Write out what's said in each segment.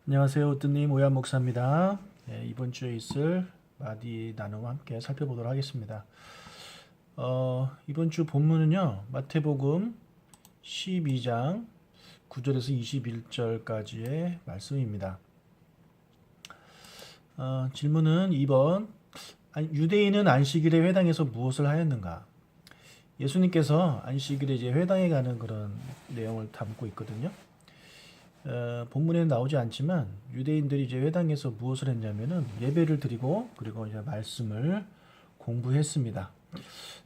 안녕하세요. 으뜸님 오야 목사입니다. 이번 주에 있을 마디 나눔 함께 살펴보도록 하겠습니다. 이번 주 본문은요. 마태복음 12장 9절에서 21절까지의 말씀입니다. 질문은 2번. 유대인은 안식일에 회당에서 무엇을 하였는가? 예수님께서 안식일에 이제 회당에 가는 그런 내용을 담고 있거든요. 본문에는 나오지 않지만 유대인들이 이제 회당에서 무엇을 했냐면은 예배를 드리고 그리고 이제 말씀을 공부했습니다.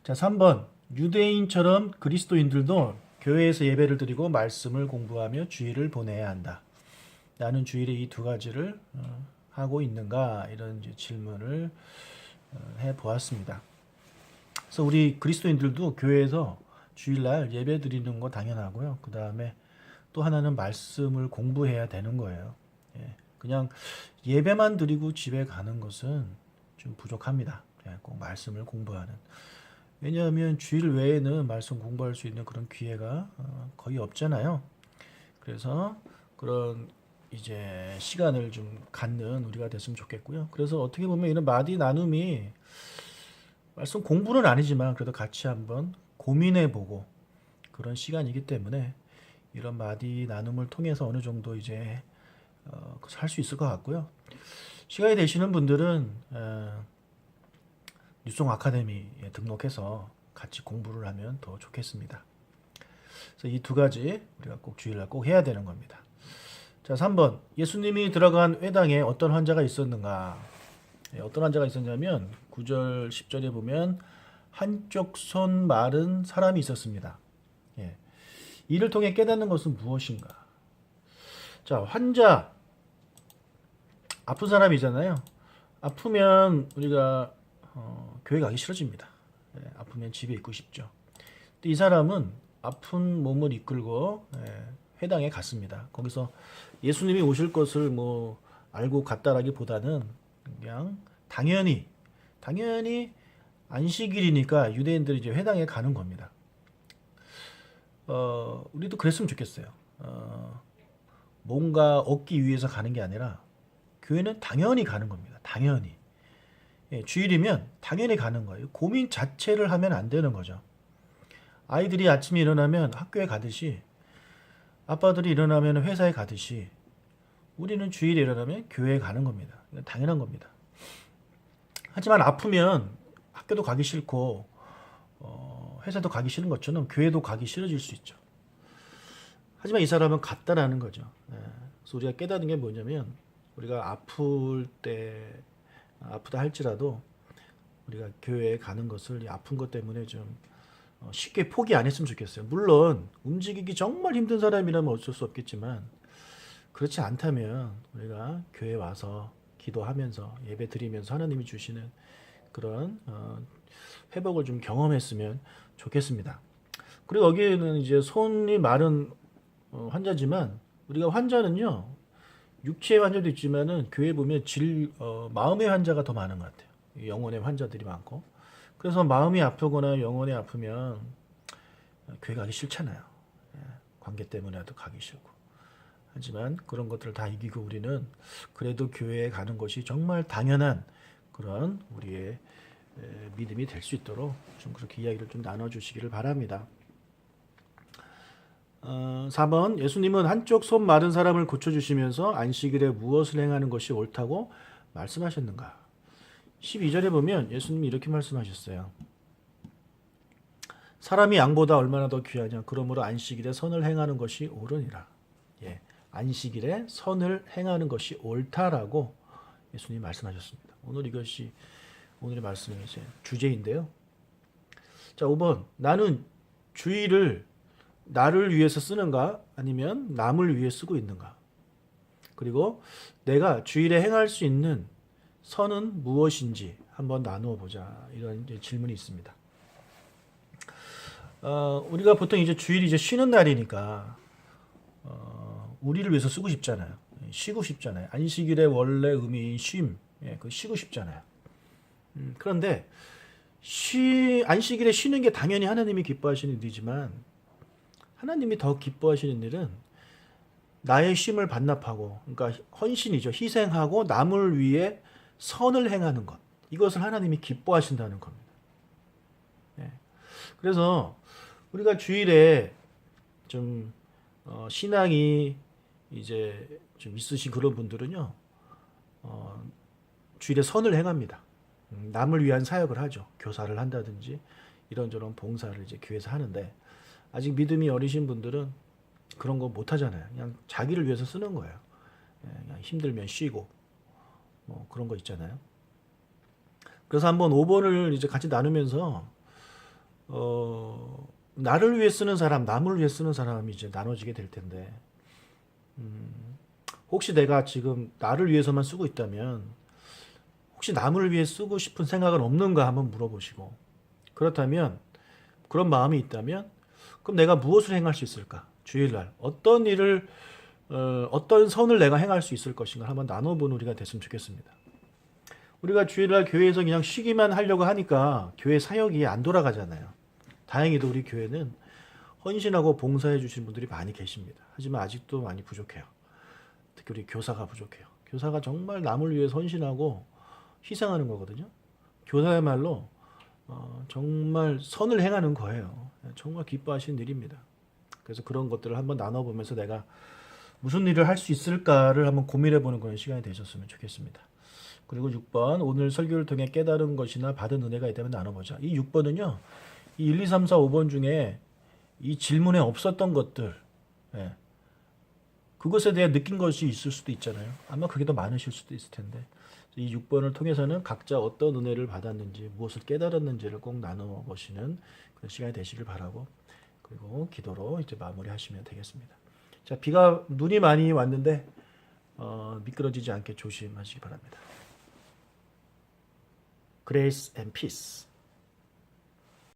자, 3번. 유대인처럼 그리스도인들도 교회에서 예배를 드리고 말씀을 공부하며 주일을 보내야 한다. 나는 주일에 이 두 가지를 하고 있는가? 이런 이제 질문을 해 보았습니다. 그래서 우리 그리스도인들도 교회에서 주일날 예배 드리는 거 당연하고요. 그 다음에 또 하나는 말씀을 공부해야 되는 거예요. 그냥 예배만 드리고 집에 가는 것은 좀 부족합니다. 그냥 꼭 말씀을 공부하는. 왜냐하면 주일 외에는 말씀 공부할 수 있는 그런 기회가 거의 없잖아요. 그래서 그런 이제 시간을 좀 갖는 우리가 됐으면 좋겠고요. 그래서 어떻게 보면 이런 마디 나눔이 말씀 공부는 아니지만 그래도 같이 한번 고민해보고 그런 시간이기 때문에 이런 마디 나눔을 통해서 어느 정도 이제 살 수 있을 것 같고요. 시간이 되시는 분들은 뉴송 아카데미에 등록해서 같이 공부를 하면 더 좋겠습니다. 그래서 이 두 가지 우리가 꼭 주일날 꼭 해야 되는 겁니다. 자, 3번. 예수님이 들어간 회당에 어떤 환자가 있었는가? 어떤 환자가 있었냐면 9절 10절에 보면 한쪽 손 마른 사람이 있었습니다. 예. 이를 통해 깨닫는 것은 무엇인가? 자, 환자, 아픈 사람이잖아요. 아프면 우리가 교회 가기 싫어집니다. 아프면 집에 있고 싶죠. 근데 이 사람은 아픈 몸을 이끌고 회당에 갔습니다. 거기서 예수님이 오실 것을 뭐 알고 갔다라기보다는 그냥 당연히 안식일이니까 유대인들이 이제 회당에 가는 겁니다. 우리도 그랬으면 좋겠어요. 뭔가 얻기 위해서 가는 게 아니라 교회는 당연히 가는 겁니다. 당연히. 주일이면 당연히 가는 거예요. 고민 자체를 하면 안 되는 거죠. 아이들이 아침에 일어나면 학교에 가듯이 아빠들이 일어나면 회사에 가듯이 우리는 주일에 일어나면 교회에 가는 겁니다. 당연한 겁니다. 하지만 아프면 학교도 가기 싫고 회사도 가기 싫은 것처럼 교회도 가기 싫어질 수 있죠. 하지만 이 사람은 갔다라는 거죠. 그래서 우리가 깨닫는 게 뭐냐면 우리가 아프다 할지라도 우리가 교회에 가는 것을 이 아픈 것 때문에 좀 쉽게 포기 안 했으면 좋겠어요. 물론 움직이기 정말 힘든 사람이라면 어쩔 수 없겠지만 그렇지 않다면 우리가 교회에 와서 기도하면서 예배 드리면서 하나님이 주시는 그런 회복을 좀 경험했으면 좋겠습니다. 그리고 여기에는 이제 손이 마른 환자지만 우리가 환자는요 육체의 환자도 있지만은 교회 보면 마음의 환자가 더 많은 것 같아요. 영혼의 환자들이 많고 그래서 마음이 아프거나 영혼이 아프면 교회 가기 싫잖아요. 관계 때문에라도 가기 싫고 하지만 그런 것들을 다 이기고 우리는 그래도 교회에 가는 것이 정말 당연한 그런 우리의 믿음이 될 수 있도록 좀 그렇게 이야기를 좀 나눠주시기를 바랍니다. 4번. 예수님은 한쪽 손 마른 사람을 고쳐주시면서 안식일에 무엇을 행하는 것이 옳다고 말씀하셨는가? 12절에 보면 예수님이 이렇게 말씀하셨어요. 사람이 양보다 얼마나 더 귀하냐. 그러므로 안식일에 선을 행하는 것이 옳으니라. 안식일에 선을 행하는 것이 옳다라고 예수님이 말씀하셨습니다. 이것이 오늘의 말씀의 이제 주제인데요. 자, 5번. 나는 주일을 나를 위해서 쓰는가 아니면 남을 위해 쓰고 있는가? 그리고 내가 주일에 행할 수 있는 선은 무엇인지 한번 나누어 보자. 이런 이제 질문이 있습니다. 우리가 보통 이제 주일이 이제 쉬는 날이니까 우리를 위해서 쓰고 싶잖아요. 쉬고 싶잖아요. 안식일의 원래 의미인 쉼, 그 쉬고 싶잖아요. 그런데 안식일에 쉬는 게 당연히 하나님이 기뻐하시는 일이지만 하나님이 더 기뻐하시는 일은 나의 쉼을 반납하고, 그러니까 헌신이죠. 희생하고 남을 위해 선을 행하는 것. 이것을 하나님이 기뻐하신다는 겁니다. 예. 그래서 우리가 주일에 좀 신앙이 이제 좀 있으신 그런 분들은요, 주일에 선을 행합니다. 남을 위한 사역을 하죠. 교사를 한다든지 이런저런 봉사를 이제 교회에서 하는데, 아직 믿음이 어리신 분들은 그런 거 못 하잖아요. 그냥 자기를 위해서 쓰는 거예요. 그냥 힘들면 쉬고 뭐 그런 거 있잖아요. 그래서 한번 5번을 이제 같이 나누면서 나를 위해 쓰는 사람, 남을 위해 쓰는 사람이 이제 나눠지게 될 텐데, 혹시 내가 지금 나를 위해서만 쓰고 있다면 혹시 남을 위해 쓰고 싶은 생각은 없는가 한번 물어보시고, 그렇다면 그런 마음이 있다면 그럼 내가 무엇을 행할 수 있을까? 주일날 어떤 일을 어떤 선을 내가 행할 수 있을 것인가 한번 나눠보는 우리가 됐으면 좋겠습니다. 우리가 주일날 교회에서 그냥 쉬기만 하려고 하니까 교회 사역이 안 돌아가잖아요. 다행히도 우리 교회는 헌신하고 봉사해 주신 분들이 많이 계십니다. 하지만 아직도 많이 부족해요. 특히 우리 교사가 부족해요. 교사가 정말 남을 위해 헌신하고 희생하는 거거든요. 교사야말로 정말 선을 행하는 거예요. 정말 기뻐하시는 일입니다. 그래서 그런 것들을 한번 나눠보면서 내가 무슨 일을 할 수 있을까를 한번 고민해보는 그런 시간이 되셨으면 좋겠습니다. 그리고 6번, 오늘 설교를 통해 깨달은 것이나 받은 은혜가 있다면 나눠보자. 이 6번은요, 이 1, 2, 3, 4, 5번 중에 이 질문에 없었던 것들, 예, 그것에 대해 느낀 것이 있을 수도 있잖아요. 아마 그게 더 많으실 수도 있을 텐데, 이 6번을 통해서는 각자 어떤 은혜를 받았는지, 무엇을 깨달았는지를 꼭 나눠보시는 그런 시간이 되시길 바라고, 그리고 기도로 이제 마무리하시면 되겠습니다. 자, 눈이 많이 왔는데 미끄러지지 않게 조심하시기 바랍니다. Grace and peace.